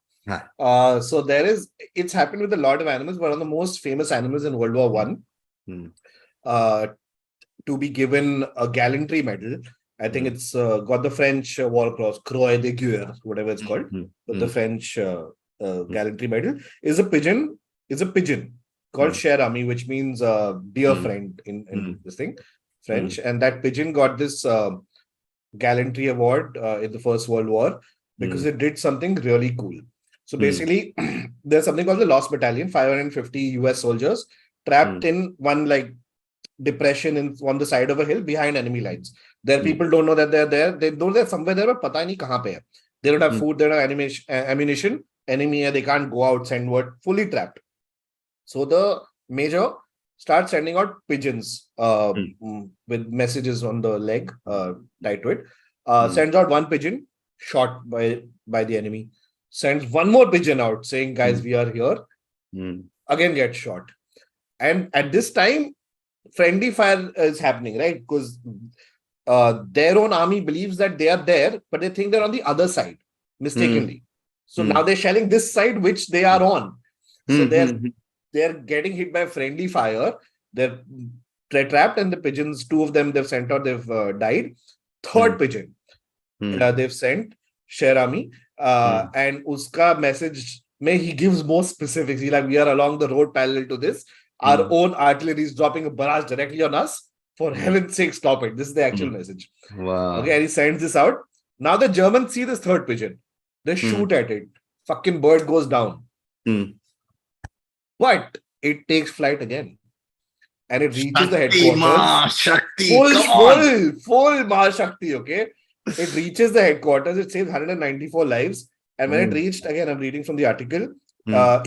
So it's happened with a lot of animals. One of the most famous animals in World War I to be given a gallantry medal. I think it's got the French War Cross, Croix de Guerre, whatever it's called. But the French gallantry medal is a pigeon. It's a pigeon called Cher Ami, which means dear friend in this thing, French. And that pigeon got this gallantry award in the First World War because it did something really cool. So basically, there's something called the Lost Battalion, 550 US soldiers trapped in one like depression on the side of a hill behind enemy lines. There Hmm. people don't know that they're there. They know they're somewhere there, but pata nahi kahan pe hai. They don't have Hmm. food, they don't have ammunition. Enemy hai, they can't go out, send word, fully trapped. So the major starts sending out pigeons with messages on the leg tied to it. Sends out one pigeon, shot by the enemy. Sends one more pigeon out saying, guys, we are here. Again gets shot. And at this time, friendly fire is happening, right? Because their own army believes that they are there, but they think they're on the other side mistakenly. So now they're shelling this side which they are on. So they're getting hit by friendly fire. They're trapped, and the pigeons, two of them they've sent out, they've died. Third pigeon they've sent, Sherami, and uska message he gives more specifics. He's like, we are along the road parallel to this. Our own artillery is dropping a barrage directly on us. For heaven's sake, stop it. This is the actual message. Wow. Okay, and he sends this out. Now the Germans see this third pigeon. They shoot at it. Fucking bird goes down. But it takes flight again. And it reaches the headquarters. Full Mahashakti, okay? It reaches the headquarters. It saves 194 lives. And when it reached, again, I'm reading from the article,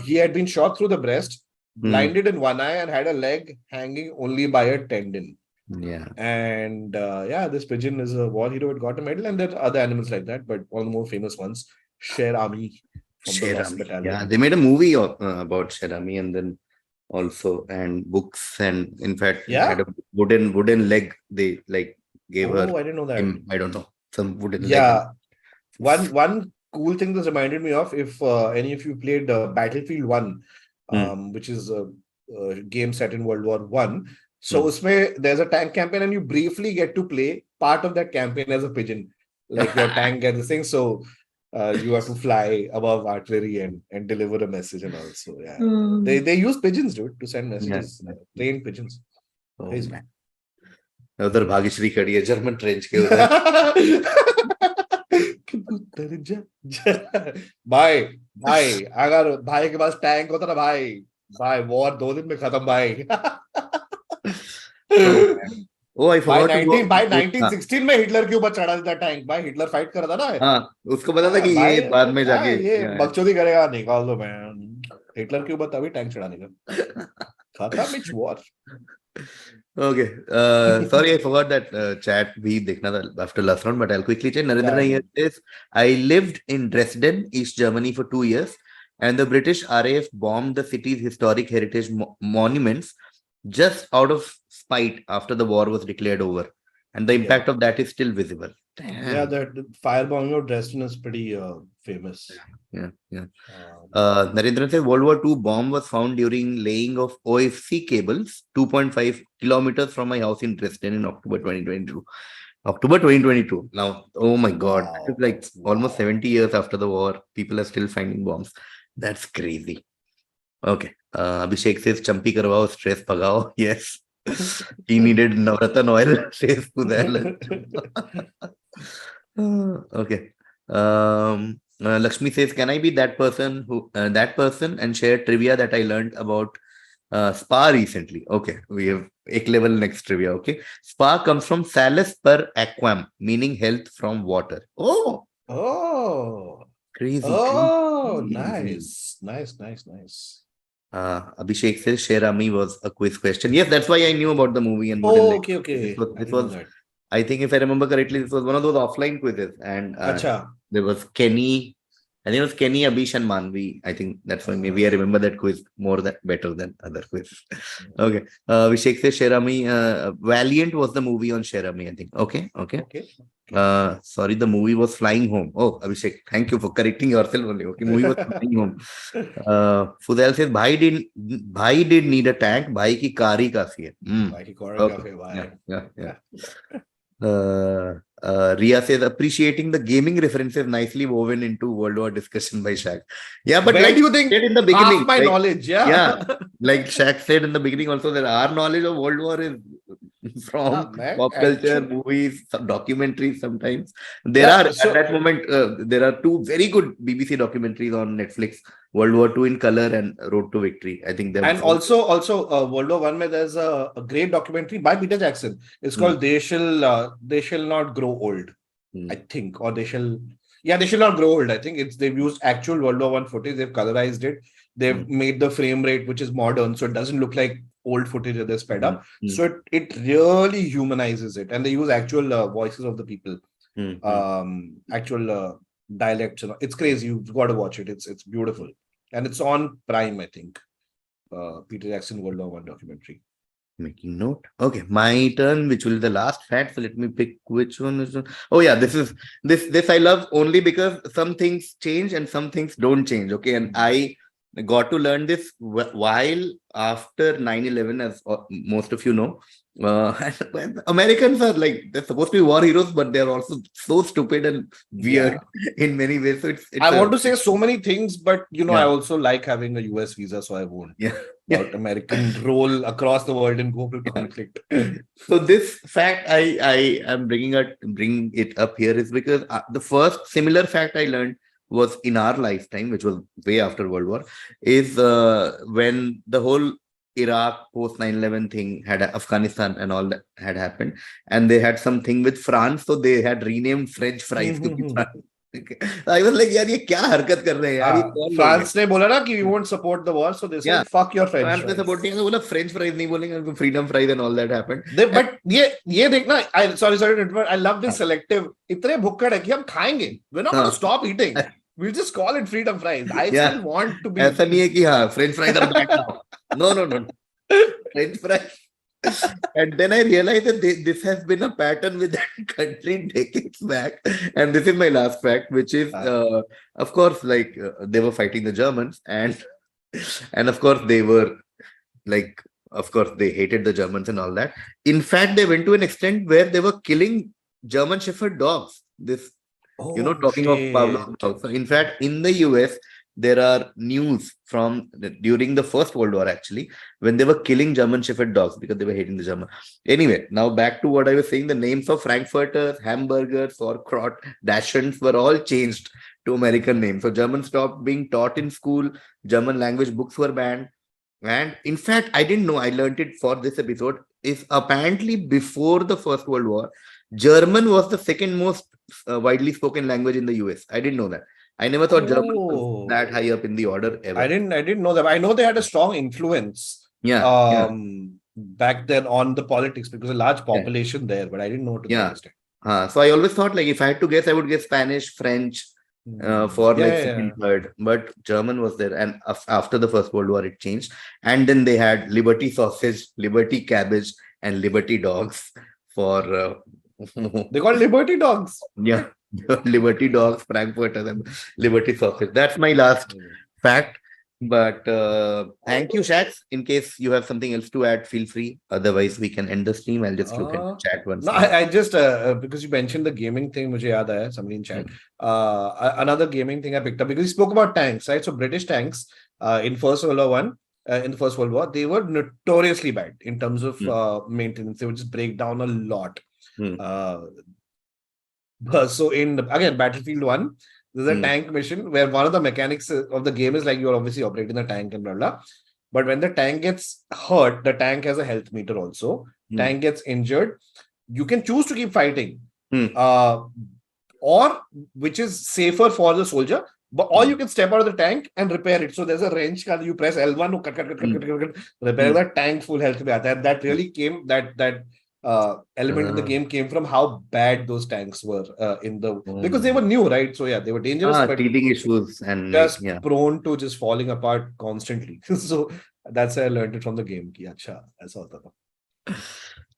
he had been shot through the breast, blinded in one eye, and had a leg hanging only by a tendon. Yeah. And this pigeon is a war hero. It got a medal, and there are other animals like that, but one of the more famous ones, Sherami from the Lost Battalion. Yeah, they made a movie about Sherami, and then also and books, and in fact, had a wooden leg. They gave her. Oh, I didn't know that. I don't know, some wooden leg. Yeah, one cool thing this reminded me of, if any of you played Battlefield 1, which is a game set in World War I. So there's a tank campaign, and you briefly get to play part of that campaign as a pigeon. Like your tank gets this thing, so you have to fly above artillery and deliver a message and all. So they use pigeons, dude, to send messages. Trained pigeons. Crazy. उधर भाग्यश्री खड़ी है German trench के उधर. भाई अगर भाई के पास tank होता ना भाई वॉर 2 दिन में खत्म भाई. I forgot. By 1916 में हिटलर के ऊपर चढ़ा देता टैंक. भाई हिटलर फाइट कर रहा था ना. हाँ, उसको पता था कि ये बाद में जाके ये बकचोदी करेगा. निकाल दो मैन. हिटलर के ऊपर तभी टैंक चढ़ाने का. खत्म etch war. Okay. Sorry, I forgot that chat bhi dekhna tha after last round, but I'll quickly check. Narendra here says, I lived in Dresden, East Germany for 2 years, and the British RAF bombed the city's historic heritage monuments just out of spite after the war was declared over. And the impact of that is still visible. Damn. Yeah, the firebombing of Dresden is pretty famous. Yeah. Narendra says World War II bomb was found during laying of OFC cables 2.5 kilometers from my house in Dresden in October 2022. October 2022. Now, oh my God, it's like almost 70 years after the war, people are still finding bombs. That's crazy. Okay. Abhishek says Champi karwao, stress bhagao. Yes. He needed Navratan oil. Says okay. Lakshmi says, can I be that person and share trivia that I learned about spa recently? Okay, we have ek level next trivia. Okay, spa comes from salus per aquam, meaning health from water. Oh, crazy. Oh, crazy. Nice. Abhishek says Sherami was a quiz question. Yes, that's why I knew about the movie. And okay. This was I think if I remember correctly, this was one of those offline quizzes, and there was Kenny. I think it was Kenny, Abish, and Manvi. I think that's why maybe I remember that quiz better than other quizzes. Okay. Abhishek says Sherami. Valiant was the movie on Sherami, I think. Okay. Sorry, the movie was Flying Home. Oh, Abhishek, thank you for correcting yourself only. Okay, movie was Flying Home. Fudel says, Bhai did need a tank. Bhai ki car hi kafi hai. Bhai ki car hi kafi hai. Yeah. Ria says, appreciating the gaming references nicely woven into World War discussion by Shaq. Yeah, but where do you think in the beginning, half my knowledge? Yeah, like Shaq said in the beginning also, that our knowledge of World War is from man, pop culture, actually. movies, some documentaries sometimes. There are, Yeah, at so that moment, there are two very good BBC documentaries on Netflix, World War II in color and Road to Victory. I think they're and both. also World War One, where there's a great documentary by Peter Jackson. It's Hmm, called They Shall Not Grow Old, hmm, I think, or they shall not grow old. I think they've used actual World War One footage, they've colorized it, hmm, they've made the frame rate which is modern, so it doesn't look like old footage that they sped hmm, up. hmm, So it really humanizes it, and they use actual voices of the people, hmm, hmm. actual dialects. It's crazy. You've got to watch it. It's beautiful, and it's on Prime, I think. Peter Jackson World War One documentary. Making note. Okay, my turn, which will be the last fact. So let me pick which one is. Oh yeah, this I love only because some things change and some things don't change. Okay, and I got to learn this while after 9/11, as most of you know. Americans are like, they're supposed to be war heroes, but they're also so stupid and weird Yeah. in many ways. So I it's a want to say so many things, but I yeah, also like having a US visa, so I won't. yeah. Yeah. About American role across the world in global conflict. So this fact I am bringing it up here is because the first similar fact I learned was in our lifetime, which was way after World War, is when the whole Iraq post 9/11 thing had Afghanistan and all that had happened, and they had something with France, so they had renamed French fries to be France. Okay. I was like, यार ये क्या हरकत कर रहे हैं यार, ये कौन लोग हैं? France ने बोला ना कि we won't support the war, so they Yeah, said fuck your French France ने fries. सपोर्ट नहीं किया, बोला फ्रेंच फ्राइज नहीं बोलेंगे, freedom fries and all that happened. But ये देखना, sorry to interrupt, I love this selective. इतने भुक्कड़ है कि हम खाएंगे. We're not going to stop eating. We'll just call it freedom fries. I Yeah. still want to be. ऐसा नहीं है कि हाँ French fries are bad now. No, no, no. French fries. And then I realized that this has been a pattern with that country decades back. And this is my last fact, which is, of course, like they were fighting the Germans, and of course they were like, of course they hated the Germans and all that. In fact, they went to an extent where they were killing German Shepherd dogs. This, talking of Pavlov dogs. So in fact, in the US, there are news from during the First World War, actually, when they were killing German Shepherd dogs because they were hating the German. Anyway, now back to what I was saying. The names of Frankfurters, hamburgers, sauerkraut, Dachshunds were all changed to American names. So German stopped being taught in school. German language books were banned. And in fact, I didn't know, I learned it for this episode, is apparently before the First World War, German was the second most widely spoken language in the US. I didn't know that. I never thought German was that high up in the order ever. I didn't know that. I know they had a strong influence back then on the politics because a large population there, but I didn't know to that extent. So I always thought, like, if I had to guess, I would guess Spanish, French, for second, third, but German was there. And after the First World War, it changed. And then they had Liberty sausage, Liberty cabbage, and Liberty dogs for they call Liberty dogs. Yeah. Liberty dogs, Frankfurters, and Liberty sausage. That's my last fact. But thank you, Shax. In case you have something else to add, feel free. Otherwise, we can end the stream. I'll just look at the chat once. No, I just because you mentioned the gaming thing, mujhe yaad aaya, somebody in chat. Another gaming thing I picked up because he spoke about tanks, right? So British tanks in First World War One, in the First World War, they were notoriously bad in terms of maintenance. They would just break down a lot. So again, Battlefield 1, there's a tank mission where one of the mechanics of the game is like you're obviously operating the tank and blah, blah. But when the tank gets hurt, the tank has a health meter also. Tank gets injured. You can choose to keep fighting. Or which is safer for the soldier. Or you can step out of the tank and repair it. So there's a wrench card. You press L1, repair the tank full health. That really came, that element in the game came from how bad those tanks were because they were new, right? So they were dangerous, but teething issues and just prone to just falling apart constantly. So that's how I learned it from the game.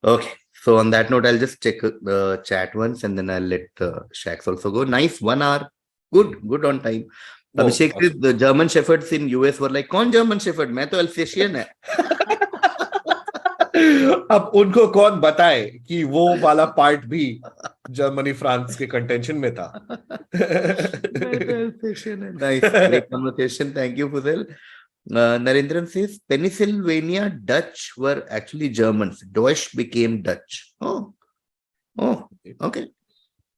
Okay, so on that note, I'll just check the chat once and then I'll let Shax also go. Nice, 1 hour, good on time. Abhishek says the German Shepherds in US were like, "Kaun German Shepherd? मैं तो Alsatian है." अब उनको कौन बताए कि वो वाला पार्ट भी जर्मनी फ्रांस के कंटेंशन में था. Nice, great conversation. Thank you, Fuzel. Narendran says Pennsylvania Dutch were actually Germans. Deutsch became Dutch. Oh, okay.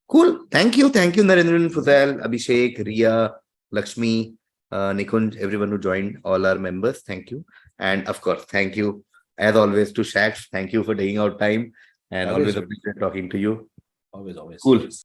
Cool. Thank you. Thank you, Narendran, Fuzail, Abhishek, Ria, Lakshmi, Nikunj, everyone who joined, all our members. Thank you. And of course, thank you, as always, to Shax. Thank you for taking out time. And always a Always, pleasure talking to you. always. Cool.